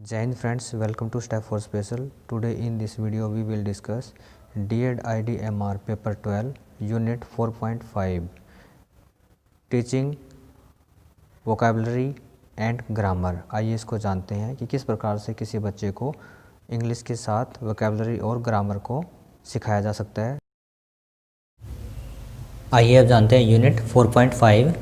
Jai Hind friends, welcome to Step 4 Special. Today in this video we will discuss D.Ed. IDMR Paper 12 Unit 4.5 Teaching Vocabulary and Grammar. आइए इसको जानते हैं कि किस प्रकार से किसी बच्चे को इंग्लिश के साथ वोकैबुलरी और ग्रामर को सिखाया जा सकता है। आइए अब जानते हैं unit 4.5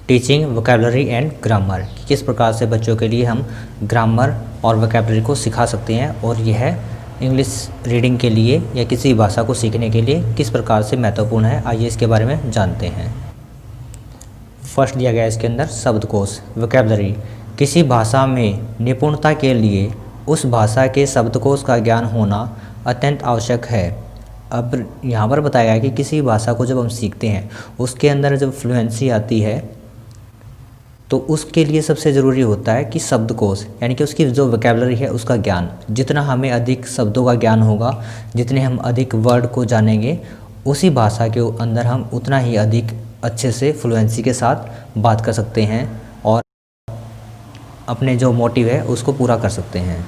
teaching vocabulary and grammar, किस प्रकार से बच्चों के लिए हम ग्रामर और वोकैबुलरी को सिखा सकते हैं और यह इंग्लिश रीडिंग के लिए या किसी भाषा को सीखने के लिए किस प्रकार से महत्वपूर्ण है। आइए इसके बारे में जानते हैं। फर्स्ट दिया गया है इसके अंदर शब्दकोश। वोकैबुलरी किसी भाषा में निपुणता के लिए उस भाषा के शब्दकोश का ज्ञान होना अत्यंत आवश्यक है। अब यहाँ पर बताया गया है कि किसी भाषा को जब हम सीखते हैं उसके अंदर जब फ्लुएंसी आती है तो उसके लिए सबसे ज़रूरी होता है कि शब्दकोश, यानी कि उसकी जो वोकैबुलरी है उसका ज्ञान। जितना हमें अधिक शब्दों का ज्ञान होगा, जितने हम अधिक वर्ड को जानेंगे, उसी भाषा के अंदर हम उतना ही अधिक अच्छे से फ्लुएंसी के साथ बात कर सकते हैं और अपने जो मोटिव है उसको पूरा कर सकते हैं।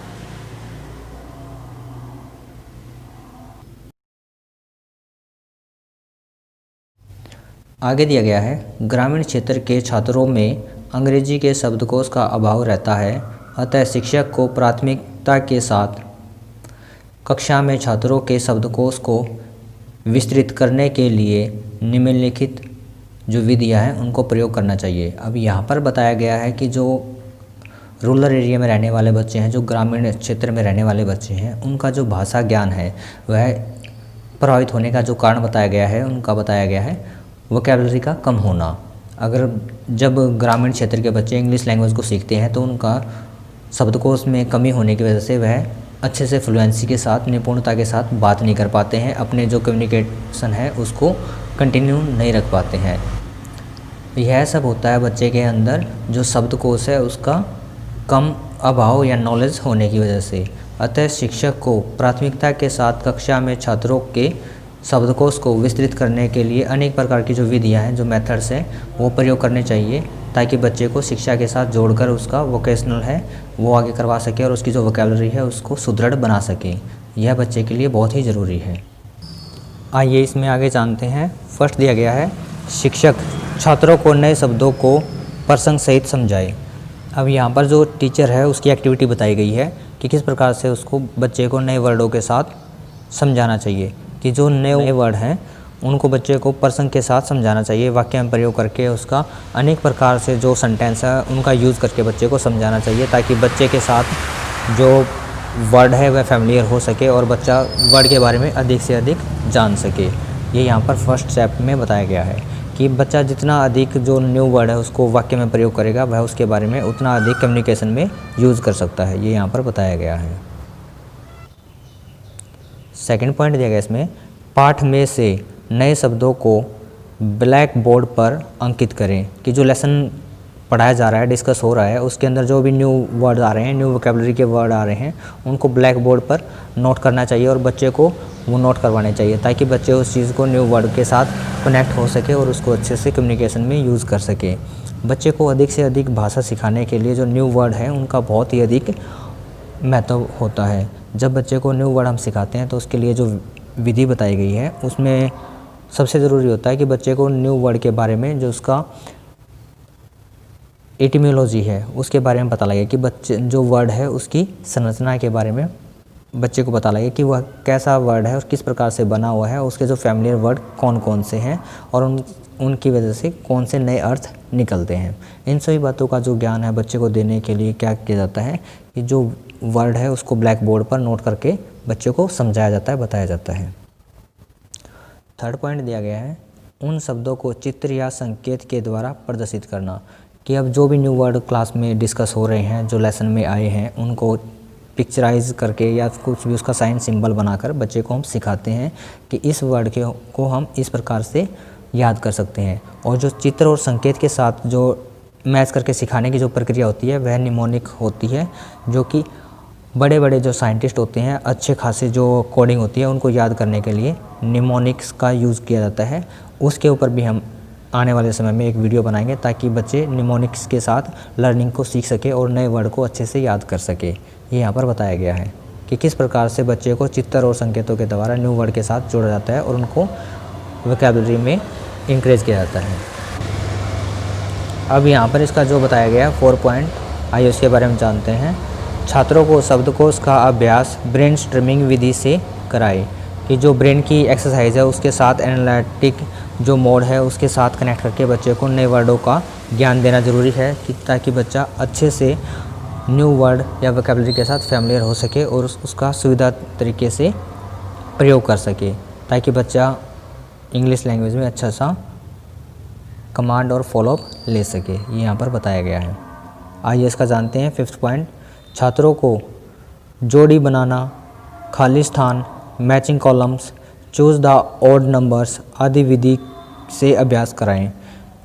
आगे दिया गया है, ग्रामीण क्षेत्र के छात्रों में अंग्रेजी के शब्दकोश का अभाव रहता है, अतः शिक्षक को प्राथमिकता के साथ कक्षा में छात्रों के शब्दकोश को विस्तृत करने के लिए निम्नलिखित जो विधियां हैं उनको प्रयोग करना चाहिए। अब यहाँ पर बताया गया है कि जो रूरल एरिया में रहने वाले बच्चे हैं, जो ग्रामीण क्षेत्र में रहने वाले बच्चे हैं, उनका जो भाषा ज्ञान है वह प्रभावित होने का जो कारण बताया गया है, उनका बताया गया है वोकैबुलरी का कम होना। अगर जब ग्रामीण क्षेत्र के बच्चे इंग्लिश लैंग्वेज को सीखते हैं तो उनका शब्दकोश में कमी होने की वजह से वह अच्छे से फ्लुएंसी के साथ, निपुणता के साथ बात नहीं कर पाते हैं, अपने जो कम्युनिकेशन है उसको कंटिन्यू नहीं रख पाते हैं। यह सब होता है बच्चे के अंदर जो शब्दकोश है उसका कम अभाव या नॉलेज होने की वजह से। अतः शिक्षक को प्राथमिकता के साथ कक्षा में छात्रों के शब्दकोश को विस्तृत करने के लिए अनेक प्रकार की जो विधियां हैं, जो मेथड्स हैं, वो प्रयोग करने चाहिए ताकि बच्चे को शिक्षा के साथ जोड़कर उसका वोकेशनल है वो आगे करवा सके और उसकी जो वोकैबुलरी है उसको सुदृढ़ बना सके। यह बच्चे के लिए बहुत ही ज़रूरी है। आइए इसमें आगे जानते हैं। फर्स्ट दिया गया है, शिक्षक छात्रों को नए शब्दों को प्रसंग सहित समझाए। अब यहाँ पर जो टीचर है उसकी एक्टिविटी बताई गई है कि किस प्रकार से उसको बच्चे को नए वर्डों के साथ समझाना चाहिए, कि जो नए वर्ड हैं उनको बच्चे को प्रसंग के साथ समझाना चाहिए। वाक्य में प्रयोग करके उसका अनेक प्रकार से जो सेंटेंस है उनका यूज़ करके बच्चे को समझाना चाहिए ताकि बच्चे के साथ जो वर्ड है वह फैमिलियर हो सके और बच्चा वर्ड के बारे में अधिक से अधिक जान सके। ये यहाँ पर फर्स्ट स्टेप में बताया गया है कि बच्चा जितना अधिक जो न्यू वर्ड है उसको वाक्य में प्रयोग करेगा वह उसके बारे में उतना अधिक कम्युनिकेशन में यूज़ कर सकता है। ये यहाँ पर बताया गया है। सेकंड पॉइंट दिया गया इसमें, पाठ में से नए शब्दों को ब्लैक बोर्ड पर अंकित करें, कि जो लेसन पढ़ाया जा रहा है, डिस्कस हो रहा है, उसके अंदर जो भी न्यू वर्ड आ रहे हैं, न्यू वोकैबुलरी के वर्ड आ रहे हैं, उनको ब्लैक बोर्ड पर नोट करना चाहिए और बच्चे को वो नोट करवाने चाहिए ताकि बच्चे उस चीज़ को न्यू वर्ड के साथ कनेक्ट हो सके और उसको अच्छे से कम्युनिकेशन में यूज़ कर सके। बच्चे को अधिक से अधिक भाषा सिखाने के लिए जो न्यू वर्ड है उनका बहुत ही अधिक महत्व होता है। जब बच्चे को न्यू वर्ड हम सिखाते हैं तो उसके लिए जो विधि बताई गई है उसमें सबसे ज़रूरी होता है कि बच्चे को न्यू वर्ड के बारे में जो उसका एटिमोलॉजी है उसके बारे में पता लगे, कि बच्चे जो वर्ड है उसकी संरचना के बारे में बच्चे को पता लगे कि वह कैसा वर्ड है और किस प्रकार से बना हुआ है, उसके जो फैमिलियर वर्ड कौन कौन से हैं और उनकी वजह से कौन से नए अर्थ निकलते हैं। इन सभी बातों का जो ज्ञान है बच्चे को देने के लिए क्या किया जाता है कि जो वर्ड है उसको ब्लैक बोर्ड पर नोट करके बच्चे को समझाया जाता है, बताया जाता है। थर्ड पॉइंट दिया गया है, उन शब्दों को चित्र या संकेत के द्वारा प्रदर्शित करना, कि अब जो भी न्यू वर्ड क्लास में डिस्कस हो रहे हैं, जो लेसन में आए हैं, उनको पिक्चराइज करके या कुछ भी उसका साइन सिंबल बनाकर बच्चे को हम सिखाते हैं कि इस वर्ड को हम इस प्रकार से याद कर सकते हैं। और जो चित्र और संकेत के साथ जो मैच करके सिखाने की जो प्रक्रिया होती है वह निमोनिक होती है, जो कि बड़े बड़े जो साइंटिस्ट होते हैं, अच्छे खासे जो कोडिंग होती है उनको याद करने के लिए निमोनिक्स का यूज़ किया जाता है। उसके ऊपर भी हम आने वाले समय में एक वीडियो बनाएंगे ताकि बच्चे निमोनिक्स के साथ लर्निंग को सीख सके और नए वर्ड को अच्छे से याद कर सके। ये यहाँ पर बताया गया है कि किस प्रकार से बच्चे को चित्र और संकेतों के द्वारा न्यू वर्ड के साथ जोड़ा जाता है और उनको वोकैबुलरी में इंक्रेज किया जाता है। अब यहाँ पर इसका जो बताया गया है 4 पॉइंट, आइए उसके बारे में जानते हैं। छात्रों को शब्दकोश का अभ्यास ब्रेन स्ट्रीमिंग विधि से कराएं, कि जो ब्रेन की एक्सरसाइज है उसके साथ एनालिटिक जो मोड है उसके साथ कनेक्ट करके बच्चे को नए वर्डों का ज्ञान देना ज़रूरी है, कि ताकि बच्चा अच्छे से न्यू वर्ड या वोकैबुलरी के साथ फैमिलियर हो सके और उसका सुविधा तरीके से प्रयोग कर सके, ताकि बच्चा इंग्लिश लैंग्वेज में अच्छा सा कमांड और फॉलोअप ले सके। ये यहाँ पर बताया गया है। आइए इसका जानते हैं 5th पॉइंट। छात्रों को जोड़ी बनाना, खाली स्थान, matching columns, choose the odd numbers आदि विधि से अभ्यास कराएं।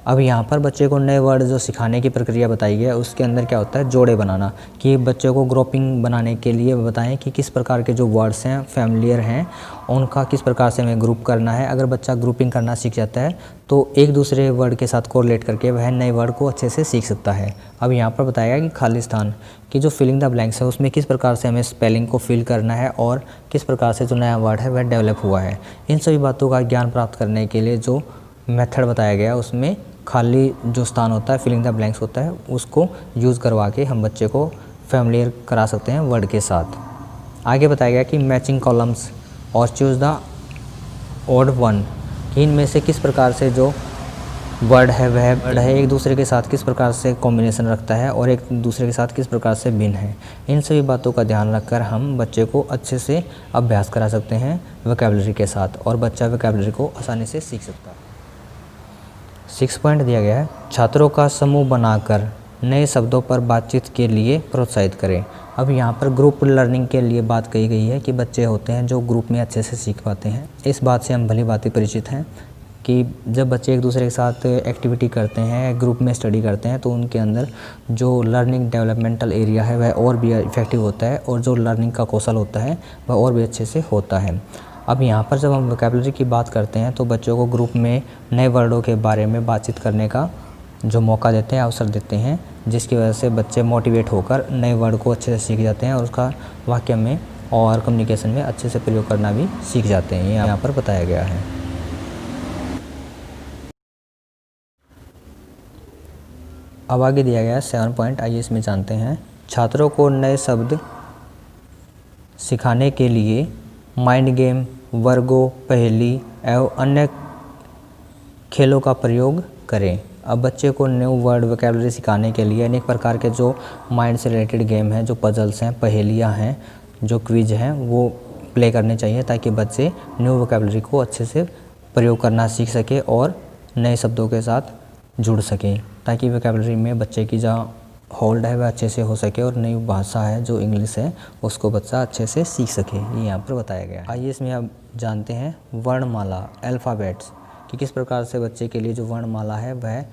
अब यहाँ पर बच्चे को नए वर्ड जो सिखाने की प्रक्रिया बताई गई है उसके अंदर क्या होता है, जोड़े बनाना, कि बच्चे को ग्रुपिंग बनाने के लिए बताएं कि किस प्रकार के जो वर्ड्स हैं फैमिलियर हैं उनका किस प्रकार से हमें ग्रुप करना है। अगर बच्चा ग्रुपिंग करना सीख जाता है तो एक दूसरे वर्ड के साथ कोरिलेट करके वह नए वर्ड को अच्छे से सीख सकता है। अब यहाँ पर बताया गया कि खाली स्थान की जो फिलिंग द ब्लैंक्स है उसमें किस प्रकार से हमें स्पेलिंग को फिल करना है और किस प्रकार से जो नया वर्ड है वह डेवलप हुआ है। इन सभी बातों का ज्ञान प्राप्त करने के लिए जो मेथड बताया गया उसमें खाली जो स्थान होता है, फिलिंग द ब्लैंक्स होता है, उसको यूज़ करवा के हम बच्चे को फैमिलियर करा सकते हैं वर्ड के साथ। आगे बताया गया कि मैचिंग कॉलम्स और चूज़ द ऑड वन, कि इनमें से किस प्रकार से जो वर्ड है वह वर्ड है एक दूसरे के साथ किस प्रकार से कॉम्बिनेशन रखता है और एक दूसरे के साथ किस प्रकार से भिन्न है। इन सभी बातों का ध्यान रखकर हम बच्चे को अच्छे से अभ्यास करा सकते हैं वोकैबुलरी के साथ और बच्चा वोकैबुलरी को आसानी से सीख सकता है। 6 पॉइंट दिया गया है, छात्रों का समूह बनाकर नए शब्दों पर बातचीत के लिए प्रोत्साहित करें। अब यहाँ पर ग्रुप लर्निंग के लिए बात कही गई है कि बच्चे होते हैं जो ग्रुप में अच्छे से सीख पाते हैं। इस बात से हम भली भांति परिचित हैं कि जब बच्चे एक दूसरे के साथ एक्टिविटी करते हैं, ग्रुप में स्टडी करते हैं, तो उनके अंदर जो लर्निंग डेवलपमेंटल एरिया है वह और भी इफेक्टिव होता है और जो लर्निंग का कौशल होता है वह और भी अच्छे से होता है। अब यहाँ पर जब हम वोकैबुलरी की बात करते हैं तो बच्चों को ग्रुप में नए वर्डों के बारे में बातचीत करने का जो मौका देते हैं, अवसर देते हैं, जिसकी वजह से बच्चे मोटिवेट होकर नए वर्ड को अच्छे से सीख जाते हैं और उसका वाक्य में और कम्युनिकेशन में अच्छे से प्रयोग करना भी सीख जाते हैं। ये यहाँ पर बताया गया है। अब आगे दिया गया है 7 पॉइंट, आइए इसमें जानते हैं। छात्रों को नए शब्द सिखाने के लिए माइंड गेम, वर्गों, पहेली एवं अन्य खेलों का प्रयोग करें। अब बच्चे को न्यू वर्ड वोकैबुलरी सिखाने के लिए अनेक प्रकार के जो माइंड से रिलेटेड गेम हैं, जो पजल्स हैं, पहेलियां हैं, जो क्विज हैं, वो प्ले करने चाहिए ताकि बच्चे न्यू वोकैबुलरी को अच्छे से प्रयोग करना सीख सके और नए शब्दों के साथ जुड़ सकें, ताकि वोकैबुलरी में बच्चे की जो होल्ड है वह अच्छे से हो सके और नई भाषा है जो इंग्लिश है उसको बच्चा अच्छे से सीख सके। ये यहाँ पर बताया गया है। आइए इसमें आप जानते हैं वर्णमाला, अल्फ़ाबेट्स, कि किस प्रकार से बच्चे के लिए जो वर्णमाला है वह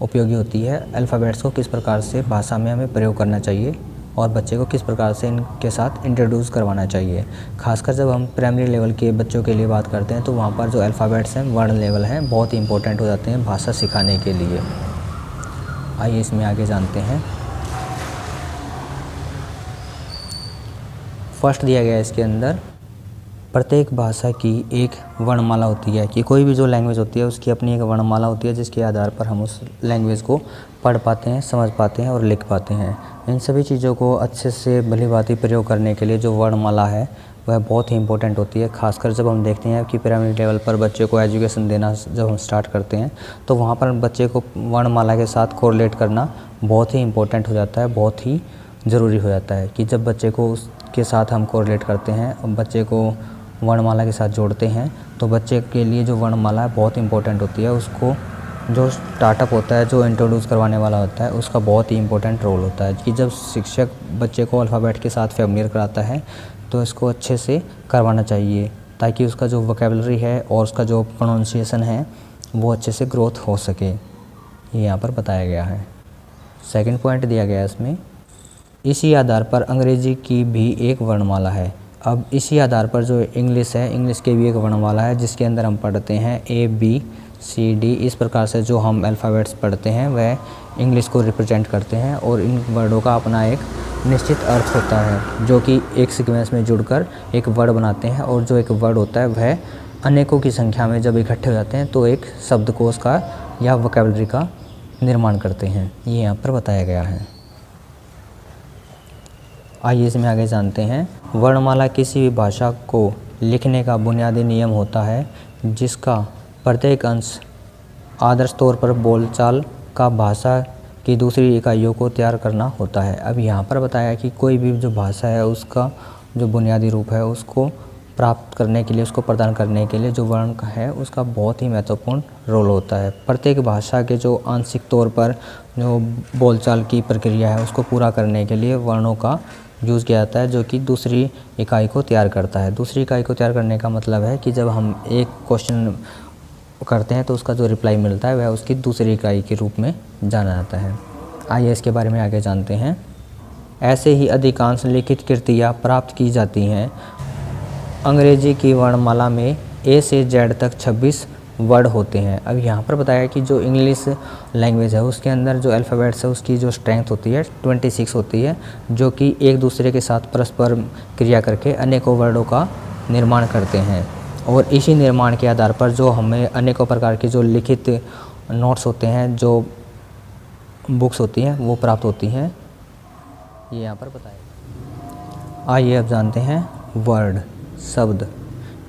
उपयोगी होती है। अल्फ़ाबेट्स को किस प्रकार से भाषा में हमें प्रयोग करना चाहिए और बच्चे को किस प्रकार से इनके साथ इंट्रोड्यूस करवाना चाहिए। खासकर जब हम प्राइमरी लेवल के बच्चों के लिए बात करते हैं तो वहाँ पर जो अल्फ़ाबेट्स हैं, वर्ण लेवल हैं, बहुत ही इंपॉर्टेंट हो जाते हैं भाषा सिखाने के लिए। आइए इसमें आगे जानते हैं। फर्स्ट दिया गया है इसके अंदर, प्रत्येक भाषा की एक वर्णमाला होती है, कि कोई भी जो लैंग्वेज होती है उसकी अपनी एक वर्णमाला होती है जिसके आधार पर हम उस लैंग्वेज को पढ़ पाते हैं, समझ पाते हैं और लिख पाते हैं। इन सभी चीज़ों को अच्छे से भली भांति प्रयोग करने के लिए जो वर्णमाला है वह बहुत ही इंपॉर्टेंट होती है। खासकर जब हम देखते हैं कि प्राइमरी लेवल पर बच्चे को एजुकेशन देना जब हम स्टार्ट करते हैं तो वहाँ पर बच्चे को वर्णमाला के साथ कोरिलेट करना बहुत ही इंपॉर्टेंट हो जाता है, बहुत ही ज़रूरी हो जाता है। कि जब बच्चे को उसके साथ हम कोरिलेट करते हैं, बच्चे को वर्णमाला के साथ जोड़ते हैं, तो बच्चे के लिए जो वर्णमाला है बहुत इंपॉर्टेंट होती है। उसको जो स्टार्टअप होता है, जो इंट्रोड्यूस करवाने वाला होता है, उसका बहुत ही इंपॉर्टेंट रोल होता है। कि जब शिक्षक बच्चे को अल्फ़ाबेट के साथ फैमिलियर कराता है तो इसको अच्छे से करवाना चाहिए ताकि उसका जो वोकैबुलरी है और उसका जो प्रोनाउंसिएशन है वो अच्छे से ग्रोथ हो सके। ये यहाँ पर बताया गया है। सेकंड पॉइंट दिया गया है इसमें, इसी आधार पर अंग्रेजी की भी एक वर्णमाला है। अब इसी आधार पर जो इंग्लिश है, इंग्लिश की भी एक वर्णमाला है जिसके अंदर हम पढ़ते हैं A B C D। इस प्रकार से जो हम अल्फ़ाबेट्स पढ़ते हैं वह इंग्लिश को रिप्रेजेंट करते हैं और इन वर्डों का अपना एक निश्चित अर्थ होता है जो कि एक सीक्वेंस में जुड़कर एक वर्ड बनाते हैं। और जो एक वर्ड होता है वह अनेकों की संख्या में जब इकट्ठे हो जाते हैं तो एक शब्दकोश का या वोकैबुलरी का निर्माण करते हैं। ये यहाँ पर बताया गया है। आइए इसमें आगे जानते हैं। वर्णमाला किसी भी भाषा को लिखने का बुनियादी नियम होता है जिसका प्रत्येक अंश आदर्श तौर पर बोलचाल का भाषा की दूसरी इकाइयों को तैयार करना होता है। अब यहाँ पर बताया कि कोई भी जो भाषा है उसका जो बुनियादी रूप है उसको प्राप्त करने के लिए, उसको प्रदान करने के लिए जो वर्ण का है उसका बहुत ही महत्वपूर्ण रोल होता है। प्रत्येक भाषा के जो आंशिक तौर पर जो बोलचाल की प्रक्रिया है उसको पूरा करने के लिए वर्णों का यूज़ किया जाता है जो कि दूसरी इकाई को तैयार करता है। दूसरी इकाई को तैयार करने का मतलब है कि जब हम एक क्वेश्चन करते हैं तो उसका जो रिप्लाई मिलता है वह उसकी दूसरी इकाई के रूप में जाना जाता है। आइए इसके बारे में आगे जानते हैं। ऐसे ही अधिकांश लिखित कृतियाँ प्राप्त की जाती हैं। अंग्रेजी की वर्णमाला में ए से जेड तक 26 वर्ड होते हैं। अब यहाँ पर बताया कि जो इंग्लिश लैंग्वेज है उसके अंदर जो अल्फ़ाबेट्स है उसकी जो स्ट्रेंथ होती है 26 होती है जो कि एक दूसरे के साथ परस्पर क्रिया करके अनेकों वर्डों का निर्माण करते हैं। और इसी निर्माण के आधार पर जो हमें अनेकों प्रकार के जो लिखित नोट्स होते हैं, जो बुक्स होती हैं वो प्राप्त होती हैं। ये यहाँ पर बताया। आइए अब जानते हैं वर्ड शब्द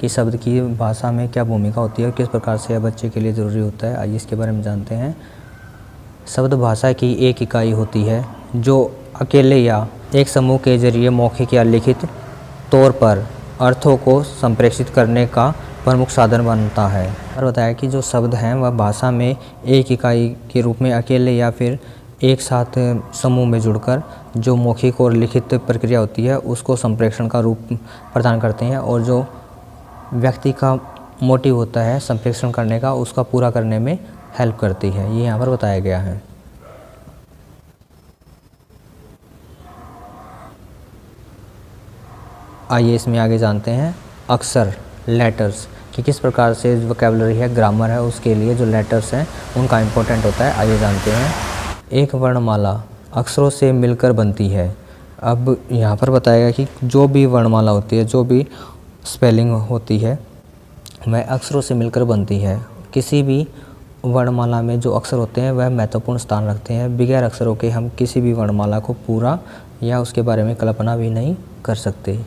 कि शब्द की भाषा में क्या भूमिका होती है और किस प्रकार से यह बच्चे के लिए ज़रूरी होता है। आइए इसके बारे में जानते हैं। शब्द भाषा की एक इकाई होती है जो अकेले या एक समूह के जरिए मौखिक या लिखित तौर पर अर्थों को संप्रेषित करने का प्रमुख साधन बनता है। और बताया कि जो शब्द हैं वह भाषा में एक इकाई के रूप में अकेले या फिर एक साथ समूह में जुड़कर जो मौखिक और लिखित प्रक्रिया होती है उसको संप्रेषण का रूप प्रदान करते हैं। और जो व्यक्ति का मोटिव होता है संप्रेषण करने का उसका पूरा करने में हेल्प करती है। ये यहाँ पर बताया गया है। आइए इसमें आगे जानते हैं अक्षर लेटर्स कि किस प्रकार से वोकैबुलरी है, ग्रामर है, उसके लिए जो लेटर्स हैं उनका इम्पोर्टेंट होता है। आइए जानते हैं। एक वर्णमाला अक्षरों से मिलकर बनती है। अब यहाँ पर बताएगा कि जो भी वर्णमाला होती है, जो भी स्पेलिंग होती है वह अक्षरों से मिलकर बनती है। किसी भी वर्णमाला में जो अक्षर होते हैं वह महत्वपूर्ण स्थान रखते हैं। बगैर अक्षरों के हम किसी भी वर्णमाला को पूरा या उसके बारे में कल्पना भी नहीं कर सकते।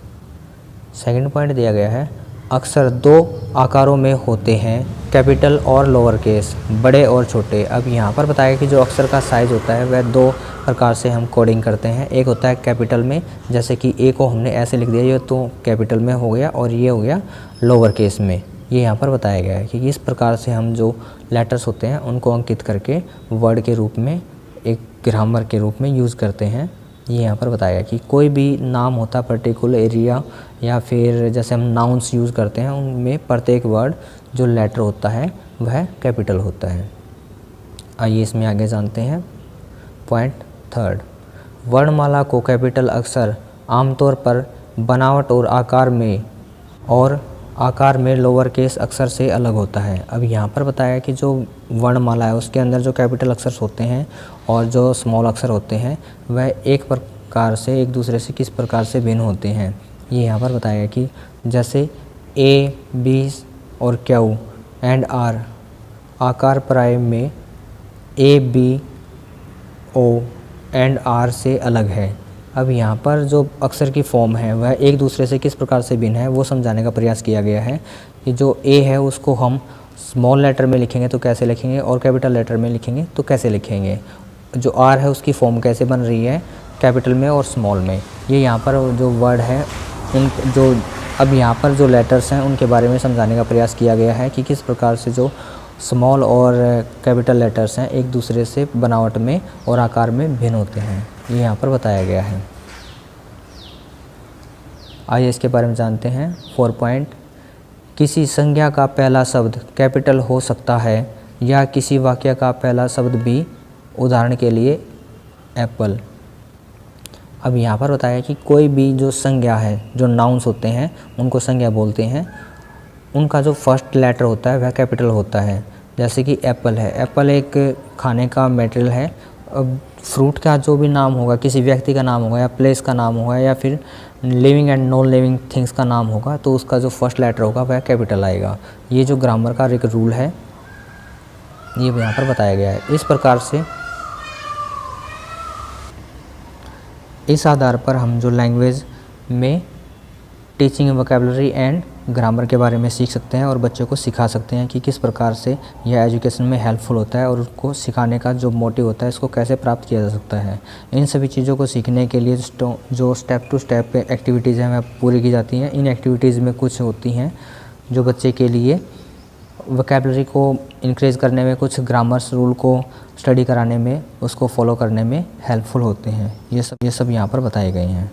सेकंड पॉइंट दिया गया है अक्षर दो आकारों में होते हैं, कैपिटल और लोअर केस, बड़े और छोटे। अब यहाँ पर बताया कि जो अक्षर का साइज़ होता है वह दो प्रकार से हम कोडिंग करते हैं। एक होता है कैपिटल में, जैसे कि ए को हमने ऐसे लिख दिया ये तो कैपिटल में हो गया, और ये हो गया लोअर केस में। ये यहाँ पर बताया गया है कि इस प्रकार से हम जो लेटर्स होते हैं उनको अंकित करके वर्ड के रूप में, एक ग्रामर के रूप में यूज़ करते हैं। ये यहाँ पर बताया कि कोई भी नाम होता है पर्टिकुलर एरिया या फिर जैसे हम नाउन्स यूज़ करते हैं उनमें प्रत्येक वर्ड जो लेटर होता है वह कैपिटल होता है। आइए इसमें आगे जानते हैं। पॉइंट थर्ड, वर्णमाला को कैपिटल अक्षर आमतौर पर बनावट और आकार में लोअर केस अक्षर से अलग होता है। अब यहाँ पर बताया कि जो वर्णमाला है उसके अंदर जो कैपिटल अक्षर होते हैं और जो स्मॉल अक्षर होते हैं वह एक प्रकार से एक दूसरे से किस प्रकार से भिन्न होते हैं। ये यहाँ पर बताया कि जैसे ए, बी और क्यू एंड आर आकार प्राय में ए, बी, ओ एंड आर से अलग है। अब यहाँ पर जो अक्षर की फॉर्म है वह एक दूसरे से किस प्रकार से भिन्न है वो समझाने का प्रयास किया गया है कि जो ए है उसको हम स्मॉल लेटर में लिखेंगे तो कैसे लिखेंगे और कैपिटल लेटर में लिखेंगे तो कैसे लिखेंगे। जो आर है उसकी फॉर्म कैसे बन रही है कैपिटल में और स्मॉल में। ये यहाँ पर जो वर्ड है अब यहाँ पर जो लेटर्स हैं उनके बारे में समझाने का प्रयास किया गया है कि किस प्रकार से जो स्मॉल और कैपिटल लेटर्स हैं एक दूसरे से बनावट में और आकार में भिन्न होते हैं। ये यहाँ पर बताया गया है। आइए इसके बारे में जानते हैं। 4 पॉइंट, किसी संज्ञा का पहला शब्द कैपिटल हो सकता है या किसी वाक्य का पहला शब्द भी, उदाहरण के लिए एप्पल। अब यहाँ पर बताया कि कोई भी जो संज्ञा है, जो नाउन्स होते हैं उनको संज्ञा बोलते हैं, उनका जो फर्स्ट लेटर होता है वह कैपिटल होता है। जैसे कि एप्पल है, एप्पल एक खाने का मटेरियल है फ्रूट का जो भी नाम होगा, किसी व्यक्ति का नाम होगा या प्लेस का नाम होगा या फिर living and non living things का नाम होगा, तो उसका जो फर्स्ट लेटर होगा वह कैपिटल आएगा। ये जो ग्रामर का एक रूल है ये यहाँ पर बताया गया है। इस प्रकार से इस आधार पर हम जो लैंग्वेज में टीचिंग वोकैबुलरी एंड ग्रामर के बारे में सीख सकते हैं और बच्चों को सिखा सकते हैं कि किस प्रकार से यह एजुकेशन में हेल्पफुल होता है और उसको सिखाने का जो मोटिव होता है इसको कैसे प्राप्त किया जा सकता है। इन सभी चीज़ों को सीखने के लिए जो स्टेप टू स्टेप एक्टिविटीज़ हैं वह पूरी की जाती हैं। इन एक्टिविटीज़ में कुछ होती हैं जो बच्चे के लिए वोकैबुलरी को इंक्रीज करने में, कुछ ग्रामर्स रूल को स्टडी कराने में, उसको फॉलो करने में हेल्पफुल होते हैं। ये सब यहाँ पर बताए गए हैं।